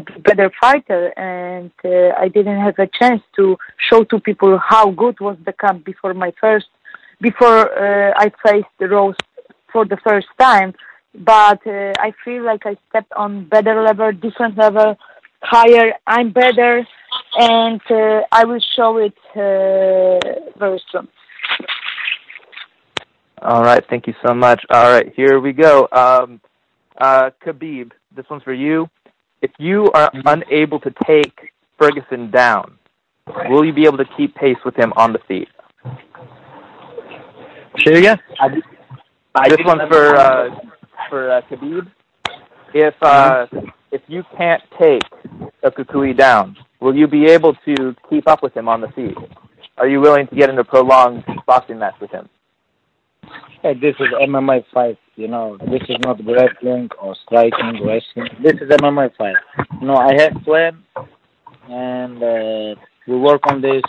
be better fighter, and I didn't have a chance to show to people how good was the camp before I faced Rose for the first time. But I feel like I stepped on better level, different level, higher. I'm better, and I will show it very soon. All right, thank you so much. All right, here we go. Khabib, this one's for you. If you are unable to take Ferguson down, will you be able to keep pace with him on the feet? Say it again. This one's for Khabib. If you can't take Kukui down, will you be able to keep up with him on the feet? Are you willing to get into a prolonged boxing match with him? Hey, this is MMA fight. You know, this is not grappling or striking, wrestling. This is MMA fight. You know, I have plan, and we work on this.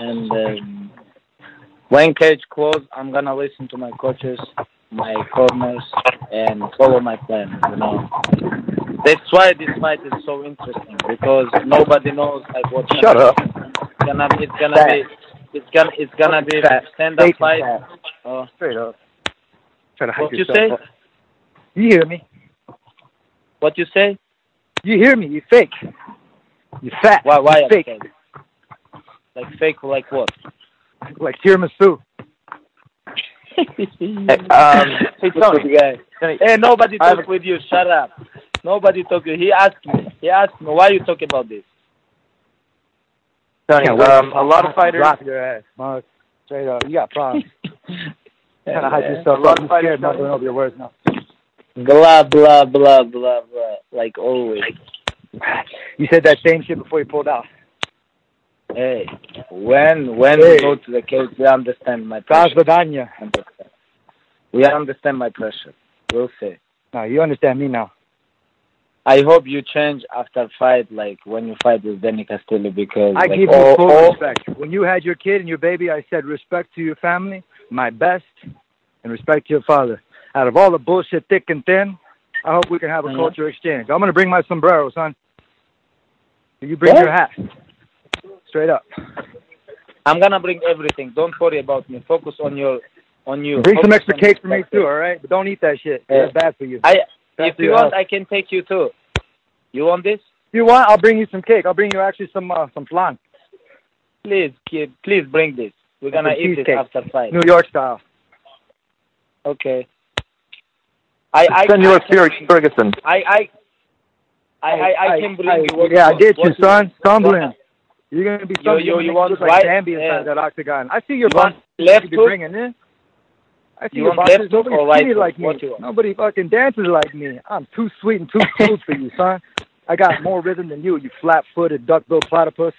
And when cage closed, I'm gonna listen to my coaches, my corners, and follow my plan. You know, that's why this fight is so interesting, because nobody knows like what. Shut up. It's gonna be a stand-up fight. Straight up. Trying to hype What you yourself say? up. You hear me? What you say? You hear me? You fake. You fat. Why You fake. fake? Like fake? Like what? Like tiramisu. Hey, Tony. Hey, nobody talk with you. Shut up. Nobody talk with you. He asked me. Why you talk about this? Tony, a lot of fighters. Drop your ass, Mark. Straight up. You got problems. Trying to hype yourself A lot up. of You're scared fighters. not going over your words now. Blah, blah, blah, blah, blah. Like always. You said that same shit before you pulled out. Hey, when we go to the cage, we understand my pressure. We understand my pressure. We'll see. No, you understand me now. I hope you change after fight, like when you fight with Danny Castillo, because I like, give you full respect. When you had your kid and your baby, I said respect to your family, my best, and respect to your father. Out of all the bullshit thick and thin, I hope we can have a culture exchange. I'm going to bring my sombrero, son. You bring your hat. Straight up. I'm going to bring everything. Don't worry about me. Focus on you. Bring some extra cake for me too, all right? But don't eat that shit. That's bad for you. If you want, I can take you too. You want this? You want? I'll bring you some cake. I'll bring you actually some flan. Please, kid. Please bring this. We're going to eat it after fight. New York style. Okay. Senor Ferguson. I can bring you. Yeah, I get you, son. Stumbling. You're going to be stumbling. You want look like Bambi inside that octagon. I see your boxes left you be bringing in. I see your boxes. Nobody's skinny like me. Nobody fucking dances like me. I'm too sweet and too smooth for you, son. I got more rhythm than you flat-footed duck-billed platypus.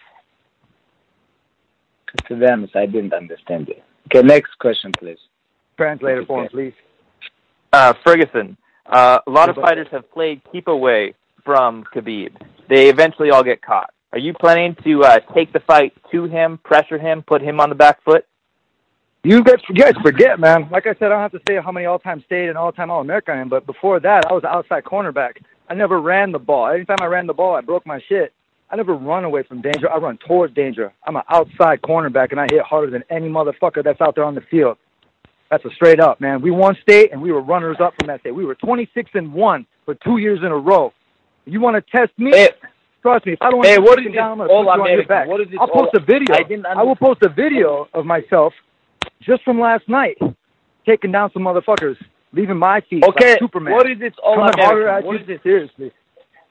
To be honest, I didn't understand it. Okay, next question, please. Translator for him, please. Ferguson, a lot of fighters have played keep away from Khabib. They eventually all get caught. Are you planning to take the fight to him, pressure him, put him on the back foot? You guys forget, man. Like I said, I don't have to say how many all-time state and all-time All-American I am, but before that, I was an outside cornerback. I never ran the ball. Anytime I ran the ball, I broke my shit. I never run away from danger. I run towards danger. I'm an outside cornerback, and I hit harder than any motherfucker that's out there on the field. That's a straight up, man. We won state, and we were runners-up from that state. We were 26-1 for 2 years in a row. You want to test me? Hey, trust me. If I don't want to what is down, I'm this gonna put you on your All-American? back. What is this I'll post a video. I will post a video of myself just from last night taking down some motherfuckers, leaving my feet like Superman. What is this All-American? What is this? Seriously.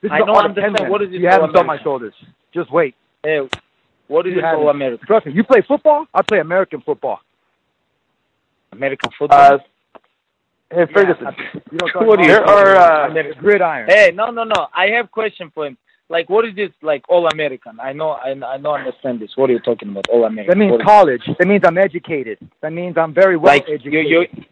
This I is don't understand. What is this You have them on my All-American? shoulders. Just wait. Hey, what is this All-American? Trust me. You play football? I play American football. American football? Hey, Ferguson. You don't what are gridiron. Hey, no. I have question for him. Like, what is this, like, All-American? I know, understand this. What are you talking about, All-American? That means college. That means I'm educated. That means I'm very well educated.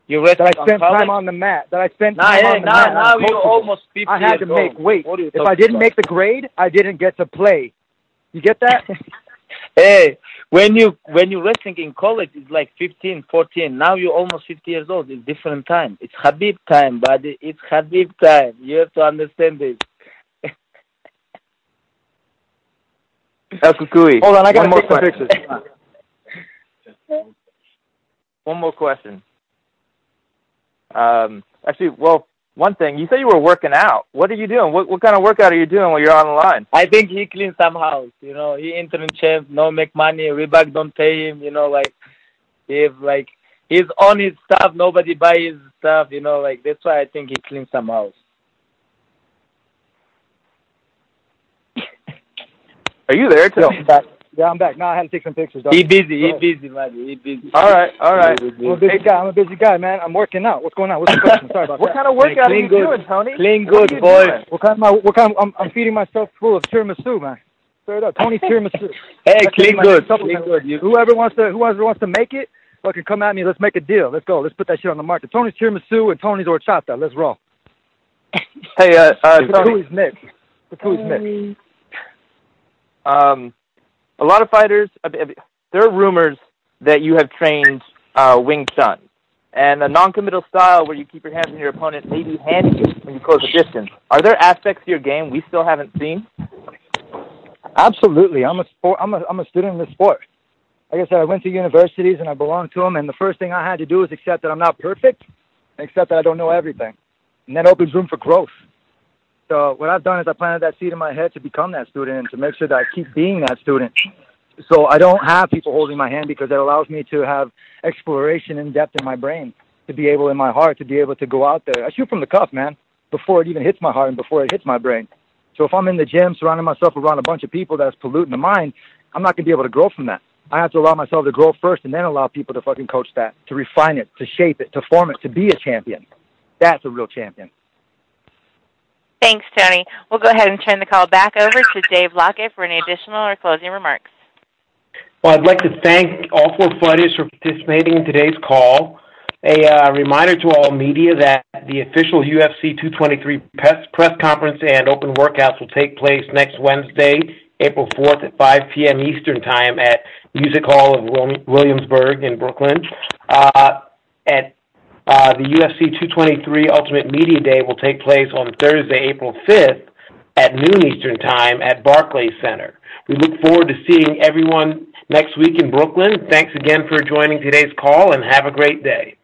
You read that I spent time on the mat. That I spent time on the mat. Now you're almost 50 I had to years make old. weight. If I didn't make the grade, I didn't get to play. You get that? Hey, when you're wrestling in college, it's like 15, 14. Now you're almost 50 years old. It's different time. It's Khabib time, buddy. It's Khabib time. You have to understand this. Kukui. Hold on, I got to take some pictures. One more question. Actually, well, one thing. You said you were working out. What are you doing? What kind of workout are you doing while you're on the line? I think he cleans some house. You know, he interim champ, no make money. Reebok don't pay him. You know, like if like he's on his stuff, nobody buy his stuff. You know, like that's why I think he cleans some house. Are you there, Tony? I'm back. Yeah, I'm back. Now I had to take some pictures. He busy, man. He busy. All right. I'm a busy guy, man. I'm working out. What's going on? What's the question? Sorry about what that. kind of workout are you doing, Tony? Clean good, boy. I'm feeding myself full of tiramisu, man. Straight up, Tony's tiramisu. Hey, clean good. Whoever wants to make it, fucking come at me. Let's make a deal. Let's go. Let's put that shit on the market. Tony's tiramisu and Tony's horchata. Let's roll. Hey, Tony. Who's mix? A lot of fighters, there are rumors that you have trained Wing Chun. And a non-committal style where you keep your hands on your opponent may be handy when you close the distance. Are there aspects to your game we still haven't seen? Absolutely. I'm a student in this sport. Like I said, I went to universities and I belong to them, and the first thing I had to do is accept that I'm not perfect, and accept that I don't know everything. And that opens room for growth. So what I've done is I planted that seed in my head to become that student and to make sure that I keep being that student. So I don't have people holding my hand, because it allows me to have exploration in depth in my brain, to be able, in my heart, to be able to go out there. I shoot from the cuff, man, before it even hits my heart and before it hits my brain. So if I'm in the gym surrounding myself around a bunch of people that's polluting the mind, I'm not going to be able to grow from that. I have to allow myself to grow first and then allow people to fucking coach that, to refine it, to shape it, to form it, to be a champion. That's a real champion. Thanks, Tony. We'll go ahead and turn the call back over to Dave Lockett for any additional or closing remarks. Well, I'd like to thank all four fighters for participating in today's call. A reminder to all media that the official UFC 223 press conference and open workouts will take place next Wednesday, April 4th at 5 p.m. Eastern Time at Music Hall of Williamsburg in Brooklyn. The UFC 223 Ultimate Media Day will take place on Thursday, April 5th at noon Eastern Time at Barclays Center. We look forward to seeing everyone next week in Brooklyn. Thanks again for joining today's call, and have a great day.